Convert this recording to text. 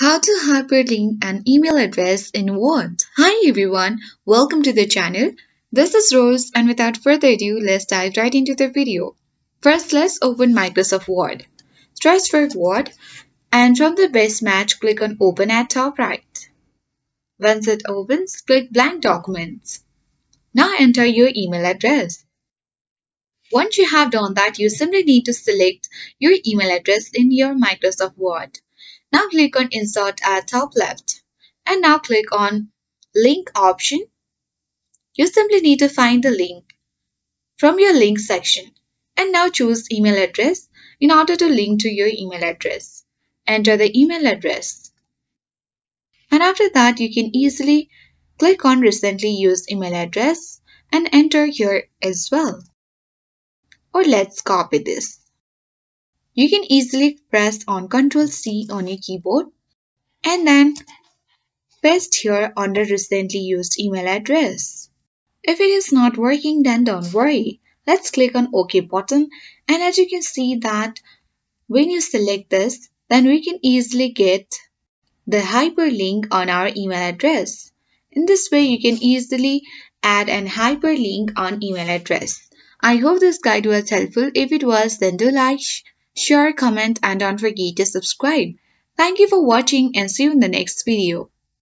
How to hyperlink an email address in Word. Hi everyone, welcome to the channel. This is Rose and without further ado, let's dive right into the video. First, let's open Microsoft Word. Search for Word and from the best match, click on Open at top right. Once it opens, click Blank Documents. Now enter your email address. Once you have done that, you simply need to select your email address in your Microsoft Word. Now click on Insert at top left and now click on Link option. You simply need to find the link from your link section and now choose email address in order to link to your email address. Enter the email address and after that you can easily click on Recently Used Email Address and enter here as well. Or let's copy this. You can easily press on Ctrl C on your keyboard and then paste here on the recently used email address. If it is not working, then don't worry. Let's click on OK button and as you can see that when you select this, then we can easily get the hyperlink on our email address. In this way, you can easily add an hyperlink on email address. I hope this guide was helpful. If it was, then do like, share, comment and don't forget to subscribe. Thank you for watching and see you in the next video.